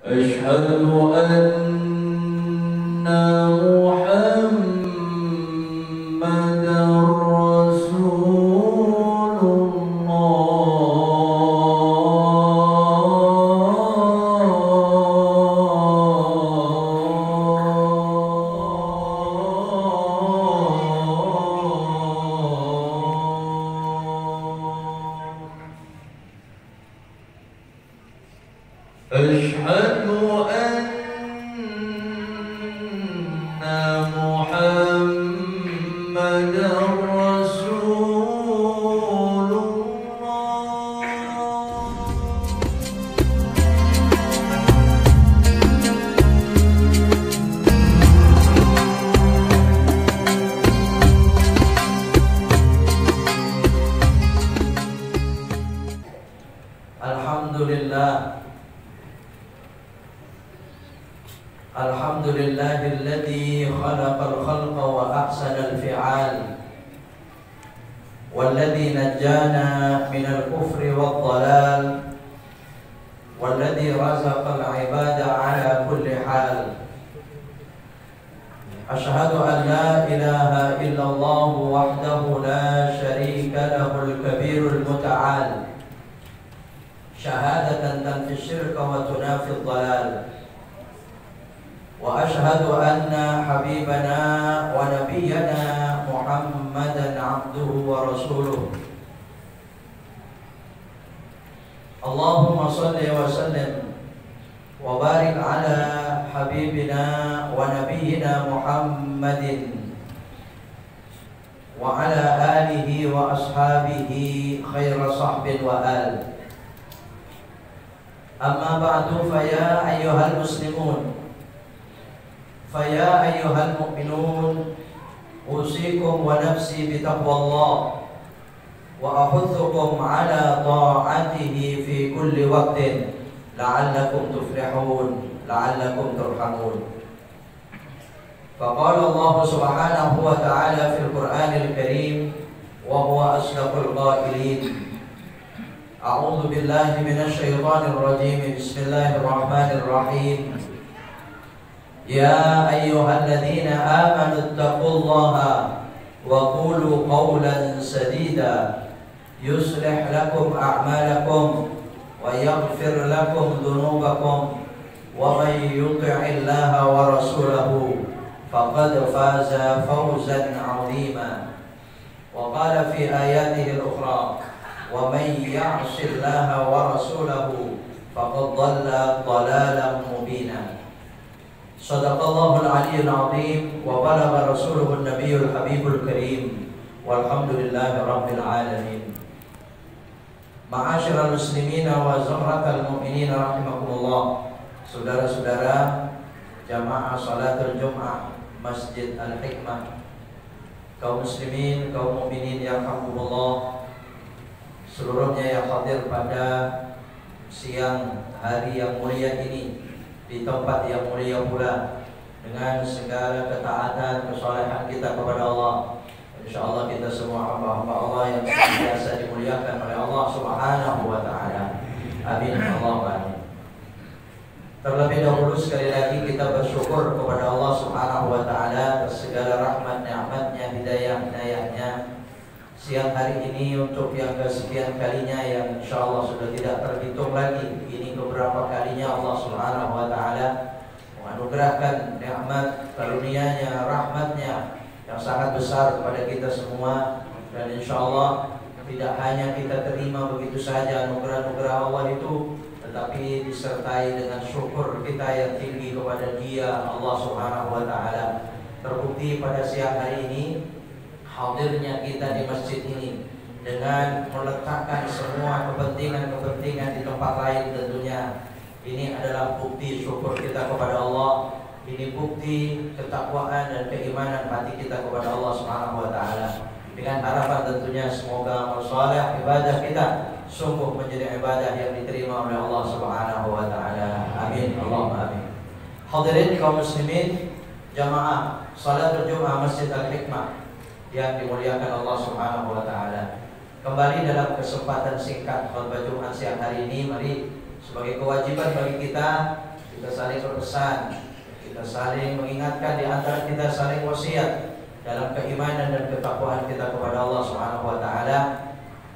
أشهد أن محمدًا رسول الله. أشهد أن محمدًا رسول الله. الحمد لله الذي خلق الخلق وأحسن الفعال، والذي نجانا من الكفر والضلال، والذي رزق العباد على كل حال. أشهد أن لا إله إلا الله وحده لا شريك له الكبير المتعال، شهادة تنفي الشرك وتنافي الضلال. وأشهد أن حبيبنا ونبينا محمدًا عبده ورسوله. اللهم صل وسلم وبارك على حبيبنا ونبينا محمد وعلى آله وأصحابه خير صحب وآل. أما بعد فيا أيها المسلمون، فيا أيها المؤمنون، أوصيكم ونفسي بتقوى الله، وأحثكم على طاعته في كل وقت لعلكم تفلحون، لعلكم ترحمون. فقال الله سبحانه وتعالى في القرآن الكريم وهو أصدق القائلين: أعوذ بالله من الشيطان الرجيم، بسم الله الرحمن الرحيم. يا أيها الذين آمنوا اتقوا الله وقولوا قولا سديدا يصلح لكم أعمالكم ويغفر لكم ذنوبكم، ومن يطع الله ورسوله فقد فاز فوزا عظيما. وقال في آياته الأخرى: ومن يعص الله ورسوله فقد ضل ضلالا مبينا. Sadaqallahul aliyyul azim wa balagha rasuluhun nabiyul habibul karim, walhamdulillahi rabbil alamin. Ma'asyiral muslimina wa zumratal mu'minina rahimakumullah. Saudara-saudara jamaah salatul Jum'ah Masjid Al-Hikmah, kaum muslimin, kaum mukminin yang rahimahumullah, seluruhnya yang hadir pada siang hari yang mulia ini di tempat yang mulia pula, dengan segala ketaatan, kesolehan kita kepada Allah. InsyaAllah kita semua hamba-hamba Allah yang biasa dimuliakan oleh Allah Subhanahu wa Ta'ala. Amin. Allahumma amin. Terlebih dahulu sekali lagi kita bersyukur kepada Allah Subhanahu wa Ta'ala atas segala rahmat, nikmatnya, hidayah-hidayahnya. Siang hari ini untuk yang kesekian kalinya, yang insyaallah sudah tidak terhitung lagi, ini beberapa kalinya Allah Subhanahu wa Ta'ala menganugerahkan nikmat karunia-Nya, rahmat-Nya yang sangat besar kepada kita semua. Dan insyaallah tidak hanya kita terima begitu saja anugerah-anugerah Allah itu, tetapi disertai dengan syukur kita yang tinggi kepada Dia, Allah Subhanahu wa Ta'ala. Terbukti pada siang hari ini hadirnya kita di masjid ini dengan meletakkan semua kepentingan-kepentingan di tempat lain tentunya. Ini adalah bukti syukur kita kepada Allah. Ini bukti ketakwaan dan keimanan hati kita kepada Allah Subhanahu wa Ta'ala. Dengan harapan tentunya semoga amal saleh ibadah kita sungguh menjadi ibadah yang diterima oleh Allah Subhanahu wa Ta'ala. Amin. Allahumma amin. Hadirin kaum muslimin, jamaah salatul Jum'ah Masjid Al-Hikmah yang dimuliakan Allah Subhanahu wa Ta'ala. Kembali dalam kesempatan singkat khutbah Jumat siang hari ini, mari sebagai kewajiban bagi kita kita saling berpesan, kita saling mengingatkan, di antara kita saling wasiat dalam keimanan dan ketakwaan kita kepada Allah Subhanahu wa taala,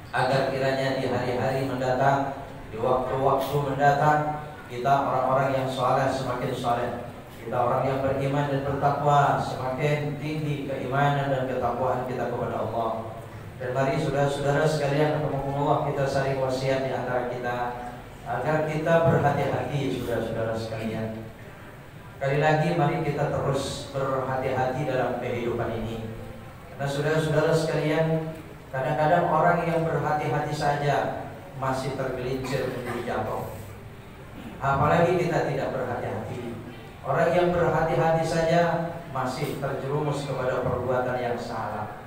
agar kiranya di hari-hari mendatang, di waktu-waktu mendatang, kita orang-orang yang saleh semakin saleh, kita orang yang beriman dan bertakwa semakin tinggi keimanan dan ketakwaan kita kepada Allah. Dan mari saudara-saudara sekalian, rahimakumullah, kita saling wasiat di antara kita agar kita berhati-hati, saudara-saudara sekalian. Sekali lagi, mari kita terus berhati-hati dalam kehidupan ini. Karena saudara-saudara sekalian, kadang-kadang orang yang berhati-hati saja masih tergelincir menjadi jatuh. Apalagi kita tidak berhati-hati. Orang yang berhati-hati saja masih terjerumus kepada perbuatan yang salah.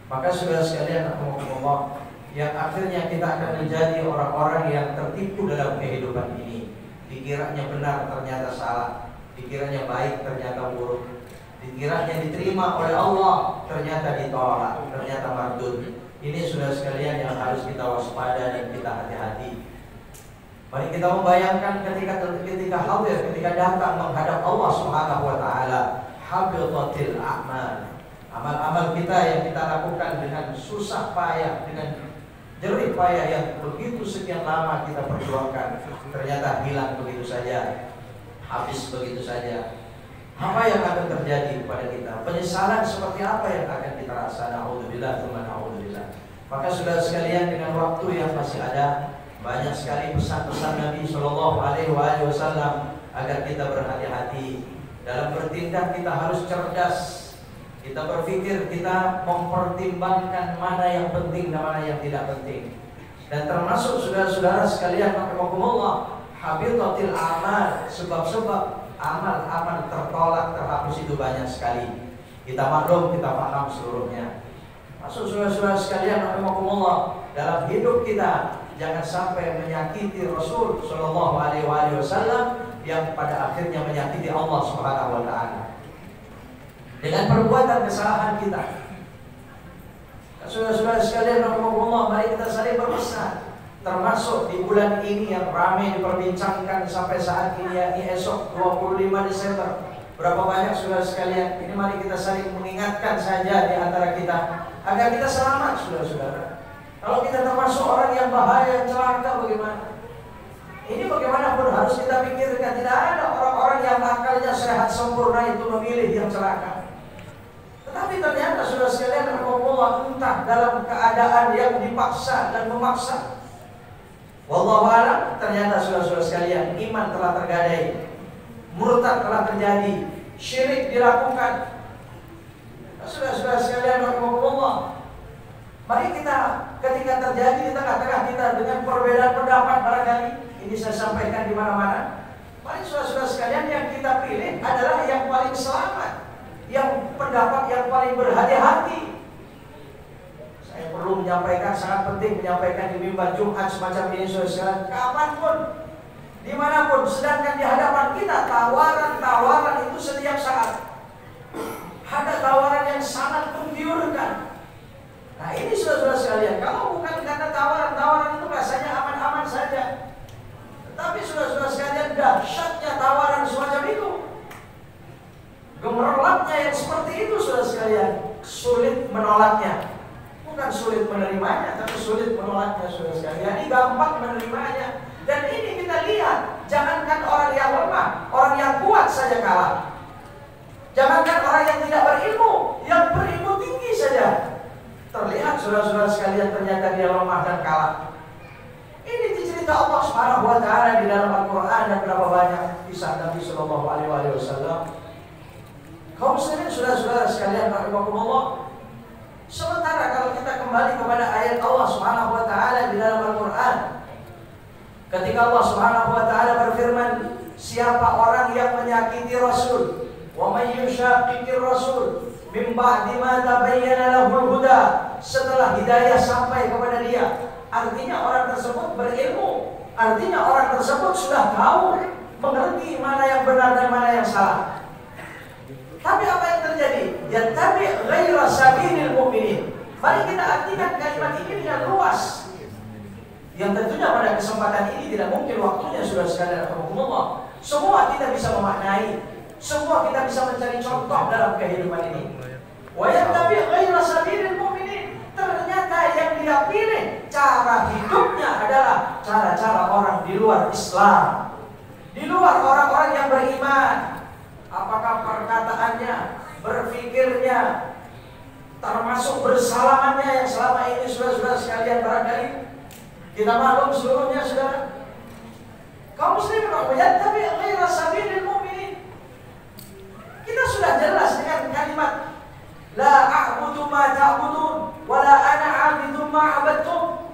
Maka saudara sekalian, rahimakumullah, yang akhirnya kita akan menjadi orang-orang yang tertipu dalam kehidupan ini. Dikiranya benar, ternyata salah. Dikiranya baik, ternyata buruk. Dikiranya diterima oleh Allah, ternyata ditolak, ternyata mardud. Ini saudara sekalian yang harus kita waspada dan kita hati-hati. Mari kita membayangkan ketika hadir, ketika datang menghadap Allah Subhanahu wa taala, habitatil a'mal. Amal-amal kita yang kita lakukan dengan susah payah, dengan jerih payah yang begitu sekian lama kita perjuangkan, ternyata hilang begitu saja, habis begitu saja. Apa yang akan terjadi kepada kita? Penyesalan seperti apa yang akan kita rasa? Na'udzubillah, tsumma na'udzubillah. Maka saudara sekalian, dengan waktu yang masih ada, banyak sekali pesan-pesan Nabi Shallallahu Alaihi Wasallam agar kita berhati-hati dalam bertindak. Kita harus cerdas. Kita berpikir, kita mempertimbangkan mana yang penting dan mana yang tidak penting. Dan termasuk saudara-saudara sekalian, rahimakumullah, habitatil amal, sebab-sebab amal-amal tertolak, terhapus itu banyak sekali. Kita maklum, kita paham seluruhnya. Masuk saudara-saudara sekalian, rahimakumullah, dalam hidup kita jangan sampai menyakiti Rasul Shallallahu Alaihi Wasallam yang pada akhirnya menyakiti Allah Subhanahu Wa Taala dengan perbuatan kesalahan kita. Saudara-saudara sekalian, rahimakumullah, mari kita saling berpesan. Termasuk di bulan ini yang ramai diperbincangkan sampai saat ini, yakni esok 25 Desember. Berapa banyak saudara sekalian? Ini mari kita saling mengingatkan saja di antara kita agar kita selamat, saudara-saudara. Kalau kita termasuk orang yang bahaya, celaka, bagaimana? Ini bagaimanapun harus kita pikirkan. Tidak ada orang-orang yang akalnya sehat sempurna itu memilih yang celaka. Tetapi ternyata saudara sekalian, rahimakumullah, entah dalam keadaan yang dipaksa dan memaksa, wallahu a'lam, ternyata saudara-saudara sekalian, iman telah tergadai, murtad telah terjadi, syirik dilakukan. Saudara-saudara sekalian, rahimakumullah, mari kita ketika terjadi di tengah-tengah kita dengan perbedaan pendapat barangkali, ini saya sampaikan di mana-mana, mari saudara-saudara sekalian, yang kita pilih adalah yang paling selamat, yang pendapat yang paling berhati-hati. Saya perlu menyampaikan, sangat penting menyampaikan di mimbar Jumat semacam ini, saudara-saudara, kapanpun, dimanapun, sedangkan di hadapan kita tawaran-tawaran itu setiap saat. Ada tawaran yang sangat menggiurkan. Nah ini saudara-saudara sekalian, kalau bukan karena tawaran-tawaran itu rasanya aman-aman saja. Tetapi saudara-saudara sekalian, dahsyatnya tawaran semacam itu, gemerlapnya yang seperti itu, saudara sekalian, sulit menolaknya. Bukan sulit menerimanya, tapi sulit menolaknya, saudara sekalian. Ini gampang menerimanya. Dan ini kita lihat, jangankan orang yang lemah, orang yang kuat saja kalah. Jangankan orang yang tidak berilmu, yang berilmu tinggi saja terlihat, saudara-saudara sekalian, ternyata dia lemah dan kalah. Ini cerita Allah Subhanahu wa taala di dalam Al-Qur'an, dan berapa banyak kisah Nabi sallallahu alaihi wasallam. Kaum muslimin, saudara-saudara sekalian, rahimakumullah, sementara kalau kita kembali kepada ayat Allah Subhanahu wa taala di dalam Al-Qur'an, ketika Allah Subhanahu wa taala berfirman, siapa orang yang menyakiti Rasul, wa may yushaqiqir Rasul min ba'di ma tabayyana lahul huda, setelah hidayah sampai kepada dia, artinya orang tersebut berilmu, artinya orang tersebut sudah tahu, mengerti mana yang benar dan mana yang salah. Tapi apa yang terjadi? Yattabi' ghaira sabilil mu'minin. Mari kita artikan kalimat ini dengan luas, yang tentunya pada kesempatan ini tidak mungkin waktunya, saudara sekalian, rahimakumullah, Semua kita bisa memaknai, semua kita bisa mencari contoh dalam kehidupan ini. Wa yattabi ghaira sabilil mu'minin. Ternyata yang dia pilih cara hidupnya adalah cara-cara orang di luar Islam, di luar orang-orang yang beriman. Apakah perkataannya, berpikirnya, termasuk bersalamannya yang selama ini saudara-saudara sekalian barangkali kita maklum seluruhnya, saudara. Kaum muslimin tapi ghaira sabilil mu'minin. Kita sudah jelas dengan kalimat la a'budu ma ta'budun wa la ana 'abidun ma 'abadtum.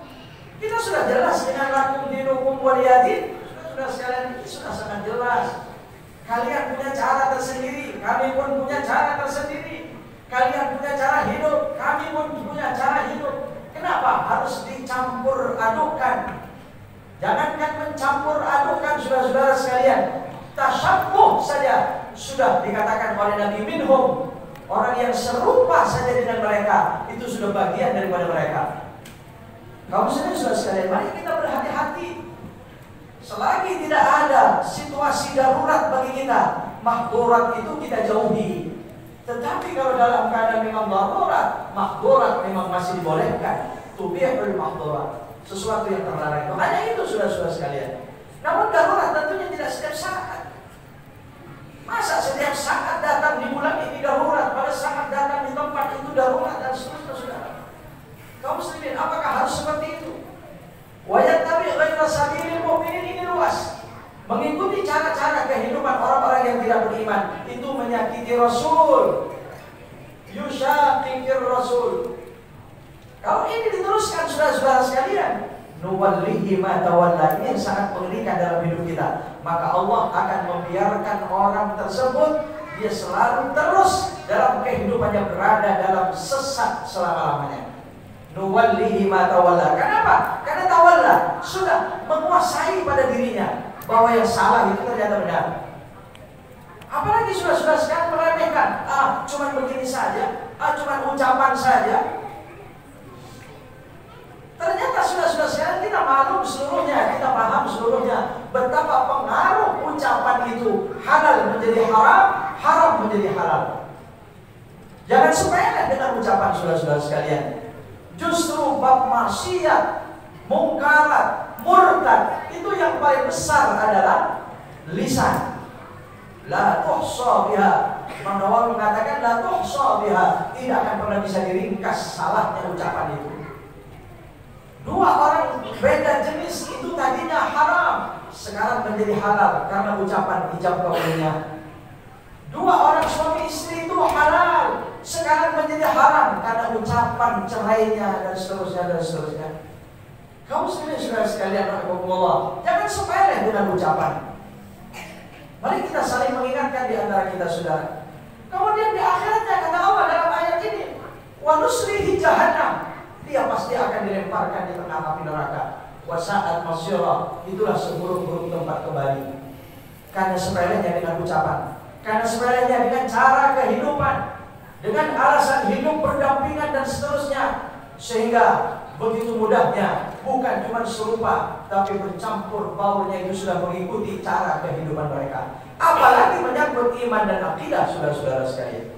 Kita sudah jelas dengan lakum dinukum waliyadin. Sudah sekalian, ini sudah sangat jelas. Kalian punya cara tersendiri, kami pun punya cara tersendiri. Kalian punya cara hidup, kami pun punya cara hidup. Kenapa harus dicampur adukan? Jangankan mencampur adukan, saudara-saudara sekalian, tasyabbuh saja sudah dikatakan oleh Nabi minhum. Orang yang serupa saja dengan mereka itu sudah bagian daripada mereka. Kaum muslimin saudara sekalian, mari kita berhati-hati. Selagi tidak ada situasi darurat bagi kita, mahdurat itu kita jauhi. Tetapi kalau dalam keadaan memang darurat, mahdurat memang masih dibolehkan. Tubihul mahdurat, sesuatu yang terlarang itu hanya itu, saudara-saudara sekalian. Namun darurat tentunya tidak setiap saat. Masa setiap saat datang di bulan ini darurat, pada saat datang di tempat itu darurat, dan seterusnya, saudara. Kaum muslimin, apakah harus seperti itu? Wa yattabi ghaira sabilil mu'minin, ini luas. Mengikuti cara-cara kehidupan orang-orang yang tidak beriman itu menyakiti Rasul, yushaqiqir Rasul. Kalau ini diteruskan, saudara-saudara sekalian, nuwallihi ma tawalla, ini yang sangat mengerikan dalam hidup kita. Maka Allah akan membiarkan orang tersebut dia selalu terus dalam kehidupannya berada dalam sesat selama-lamanya. Nuwallihi ma tawalla. Kenapa? Karena tawalla sudah menguasai pada dirinya bahwa yang salah itu ternyata benar. Apalagi sudah sekarang meremehkan, cuman begini saja, cuman ucapan saja. Ternyata sudah sekarang kita maklum seluruhnya, kita paham seluruhnya betapa pengaruh ucapan itu halal menjadi haram, haram menjadi halal. Jangan sepele dengan ucapan, saudara-saudara sekalian. Justru bab maksiat, mungkarat, murtad itu yang paling besar adalah lisan. La tuhsa biha. Imam Nawawi mengatakan la tuhsa biha, tidak akan pernah bisa diringkas salahnya ucapan itu. Dua orang beda jenis itu tadinya haram, sekarang menjadi halal karena ucapan ijab kabulnya. Dua orang suami istri itu halal, sekarang menjadi haram karena ucapan cerainya, dan seterusnya dan seterusnya. Kamu sendiri saudara sekalian, rahimakumullah, jangan sepele dengan ucapan. Mari kita saling mengingatkan di antara kita, saudara. Kemudian di akhiratnya kata Allah dalam ayat ini, wa nuslihi jahannam, dia pasti akan dilemparkan di tengah api neraka. Wa sa'at masyirah, itulah seburuk-buruk tempat kembali. Karena sepelenya dengan ucapan, karena sepelenya dengan cara kehidupan, dengan alasan hidup berdampingan dan seterusnya, sehingga begitu mudahnya bukan cuma serupa, tapi bercampur baurnya itu sudah mengikuti cara kehidupan mereka. Apalagi menyangkut iman dan akidah, saudara-saudara sekalian.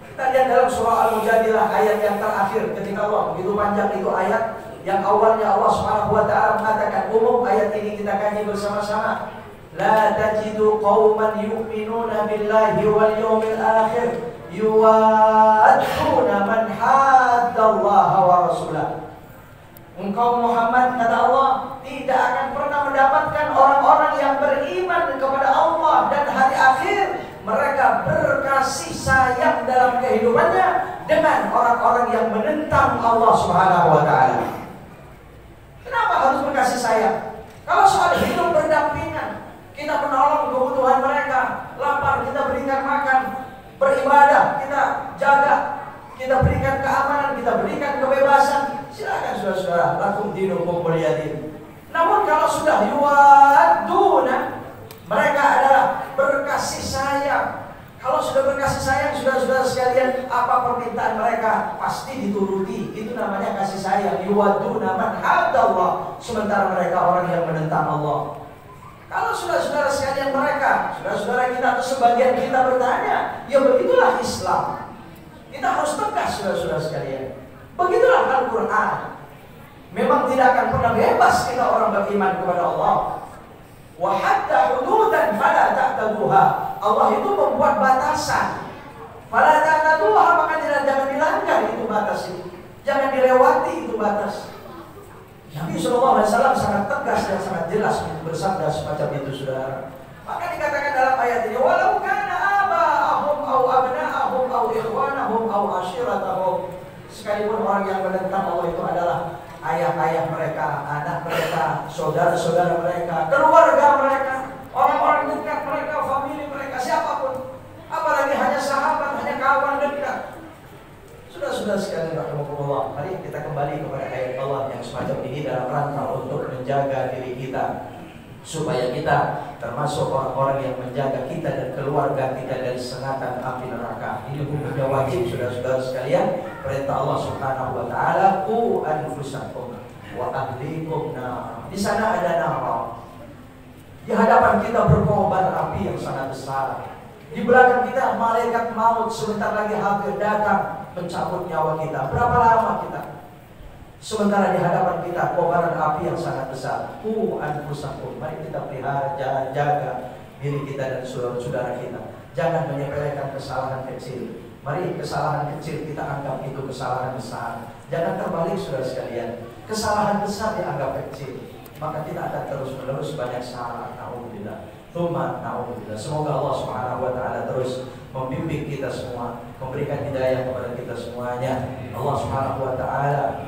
Kita lihat dalam surah Al-Mujadilah ayat yang terakhir, ketika Allah begitu panjang itu ayat yang awalnya Allah Subhanahu wa taala mengatakan umum, ayat ini kita kaji bersama-sama. La tajidu qauman yu'minuna billahi wal yawmil akhir yuwadduna man haddallaha wa rasulah. Engkau Muhammad, kata Allah, tidak akan pernah mendapatkan orang-orang yang beriman kepada Allah dan hari akhir, mereka berkasih sayang dalam kehidupannya dengan orang-orang yang menentang Allah Subhanahu wa taala. Kenapa harus berkasih sayang? Kalau soal hidup berdampingan, kita menolong kebutuhan mereka, lapar kita berikan makan, beribadah kita jaga, kita berikan keamanan, kita berikan kebebasan. Silakan saudara-saudara, lakum dinukum waliyadin. Namun kalau sudah yuwaduna, mereka adalah berkasih sayang. Kalau sudah berkasih sayang, saudara-saudara sekalian, apa permintaan mereka pasti dituruti. Itu namanya kasih sayang. Yuwaduna man hadallah. Sementara mereka orang yang menentang Allah. Kalau saudara-saudara sekalian mereka, saudara-saudara kita atau sebagian kita bertanya, ya begitulah Islam. Kita harus tegas saudara-saudara sekalian. Begitulah Al-Quran. Memang tidak akan pernah bebas kita orang beriman kepada Allah. Wa hatta hududan fala ta'taduha. Allah itu membuat batasan. Fala ta'taduha, maka jangan dilanggar itu batas itu. Jangan dilewati itu batas. Nabi SAW sangat tegas dan sangat jelas bersabda semacam itu, saudara. Maka dikatakan dalam ayat ini, walau kana aba'ahum au abna'ahum au ikhwanahum au ashiratahum. Sekalipun orang yang menentang Allah itu adalah ayah-ayah mereka, anak mereka, saudara-saudara mereka, keluarga mereka, orang-orang dekat mereka, famili mereka, siapapun. Apalagi hanya sahabat, hanya kawan dekat. Sudah sekalian rahimahullah, mari kita kembali kepada ayat Allah yang semacam ini dalam rangka untuk menjaga diri kita, supaya kita termasuk orang-orang yang menjaga kita dan keluarga kita dari sengatan api neraka. Ini hukumnya wajib, saudara-saudara sekalian. Perintah Allah Subhanahu wa taala, qu anfusakum wa ahlikum nar. Di sana ada neraka. Di hadapan kita berkobar api yang sangat besar. Di belakang kita malaikat maut sebentar lagi hampir datang mencabut nyawa kita. Berapa lama kita? Sementara di hadapan kita kobaran api yang sangat besar. Anfusakum. Mari kita pelihara, jaga diri kita dan saudara-saudara kita. Jangan menyepelekan kesalahan kecil. Mari kesalahan kecil kita anggap itu kesalahan besar. Jangan terbalik, saudara sekalian. Kesalahan besar dianggap kecil, maka kita akan terus-menerus banyak salah. Nauzubillah. Nauzubillah. Semoga Allah Subhanahu wa taala terus membimbing kita semua, memberikan hidayah kepada kita semuanya. Allah Subhanahu wa taala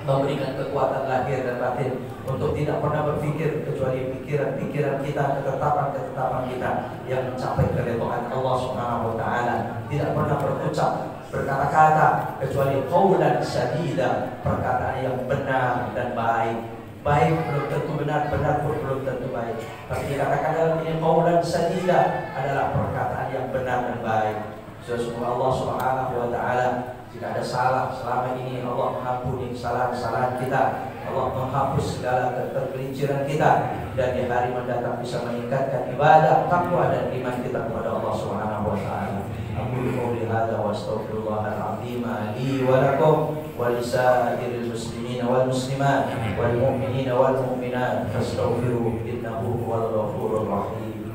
memberikan kekuatan lahir dan batin untuk tidak pernah berpikir kecuali pikiran-pikiran kita, ketetapan-ketetapan kita yang mencapai keridhaan Allah Subhanahu wa taala. Tidak pernah berucap, berkata-kata kecuali qaulan sadida, perkataan yang benar dan baik. Baik belum tentu benar, benar pun belum tentu baik. Tapi dikatakan dalam ini qaulan sadida adalah perkataan yang benar dan baik. Semoga Allah Subhanahu wa taala, jika ada salah selama ini, Allah mengampuni kesalahan-kesalahan kita. Allah menghapus segala ketergelinciran kita, dan di hari mendatang bisa meningkatkan ibadah, takwa dan iman kita kepada Allah Subhanahu wa taala. Aqulu qouli hadza wa astaghfirullahal azim li wa lakum wa lisairil muslimin wal muslimat wal mu'minin wal mu'minat fastaghfiruhu innahu huwal ghafurur rahim.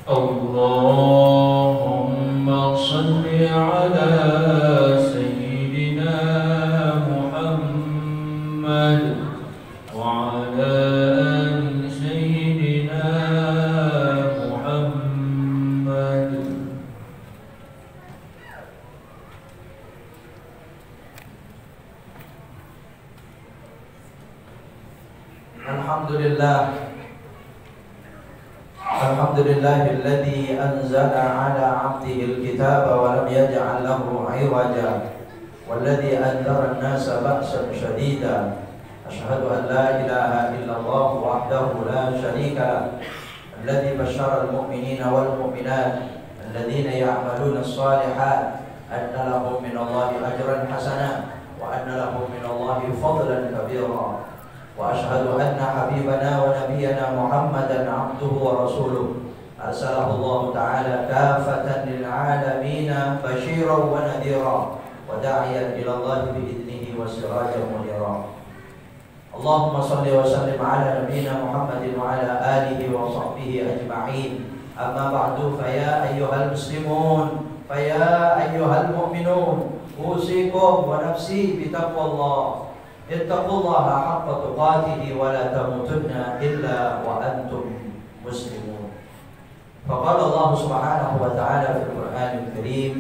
Allahumma shalli ala sayyidina Muhammad wa ala ali sayyidina Muhammad. Alhamdulillah. Alhamdulillahilladzi anzala ala 'abdihi al-kitaba wa lam yaj'al lahu 'iwaja walladzi anzara an-nasa ba'san shadida. Asyhadu an la ilaha illallah wahdahu la syarika lah, alladzi basyara al-mu'minina wal mu'minat alladzina ya'maluna as-shalihat anna lahum min Allahi ajran hasana wa anna lahum min Allahi fadlan kabira. وأشهد أن حبيبنا ونبينا محمدا عبده ورسوله أرسله الله تعالى كافة للعالمين بشيرا ونذيرا وداعيا إلى الله بإذنه وسراجا منيرا. اللهم صل وسلم على نبينا محمد وعلى آله وصحبه أجمعين. أما بعد فيا أيها المسلمون فيا أيها المؤمنون أوصيكم ونفسي بتقوى الله. Ittaqullaha haqqa tuqatih wa la tamutunna illa wa antum muslimun. Faqala Allah Subhanahu wa ta'ala fil Qur'anil Karim,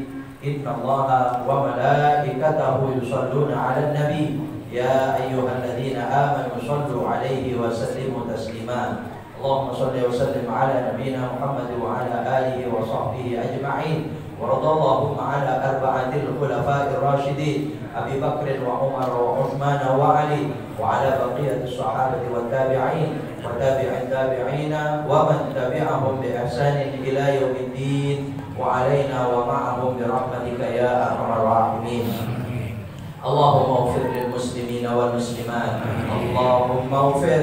innallaha wa malaikatahu yusalluna 'alan nabi ya ayyuhalladzina amanu sallu 'alaihi wa sallimu taslima. Allahumma shalli wa sallim 'ala nabiyyina Muhammad wa 'ala alihi wa sahbihi ajma'in. Wa radallahu 'ala arba'atil khulafa'ir rasyidin Abi Bakr wa Umar wa Uthman wa Ali wa ala baqiyatis sahabati wat tabi'in wa tabi'it tabi'ina wa man tabi'ahum bi ihsanin ila yaumiddin wa alaina wa ma'ahum bi rahmatika ya arhamar rahimin. Allahumma ighfir lil muslimina wal muslimat. Allahumma ighfir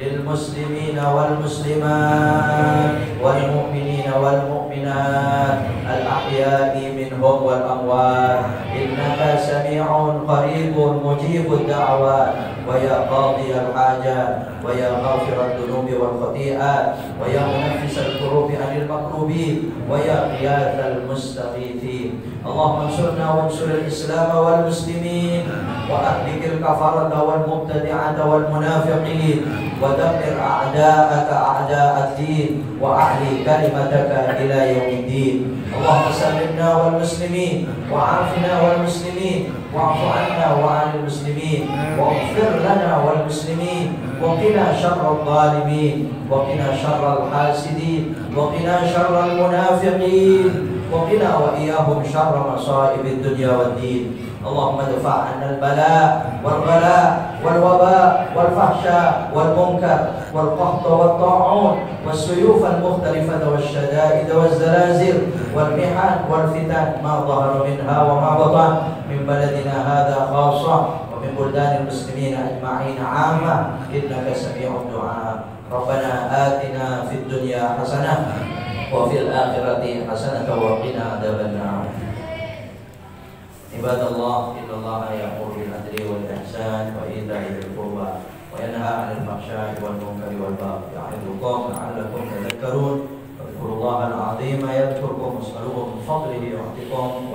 للمسلمين والمسلمات والمؤمنين والمؤمنات الأحياء منهم والأموات إنك سميع قريب مجيب الدعوات ويا قاضي الحاجات ويا غافر الذنوب والخطيئات ويا منفس الكروب عن المكروبين ويا غياث المستغيثين اللهم انصرنا وانصر الإسلام والمسلمين وأهلك الكفرة والمبتدعة والمنافقين ودمر أعداءك أعداء الدين وأعلي كلمتك إلى يوم الدين اللهم سلمنا والمسلمين وعافنا والمسلمين واعف عنا وعن المسلمين واغفر لنا والمسلمين وقنا شر الظالمين وقنا شر الحاسدين وقنا شر المنافقين وقنا وإياهم شر مصائب الدنيا والدين اللهم ادفع عنا البلاء والغلاء والوباء والفحشاء والمنكر والقحط والطاعون والسيوف المختلفة والشدائد والزلازل والمحن والفتن ما ظهر منها وما بطن من بلدنا هذا خاصة ومن بلدان المسلمين أجمعين عامة إنك سميع الدعاء ربنا آتنا في الدنيا حسنة وفي الآخرة حسنة وقنا عذاب النار عباد الله إن الله يأمر بالعدل والإحسان وإيتاء ذي القربى وينهى عن الفحشاء والمنكر والبغي يعظكم لعلكم تذكرون واذكروا الله العظيم يذكركم واسألوه من فضله يعطكم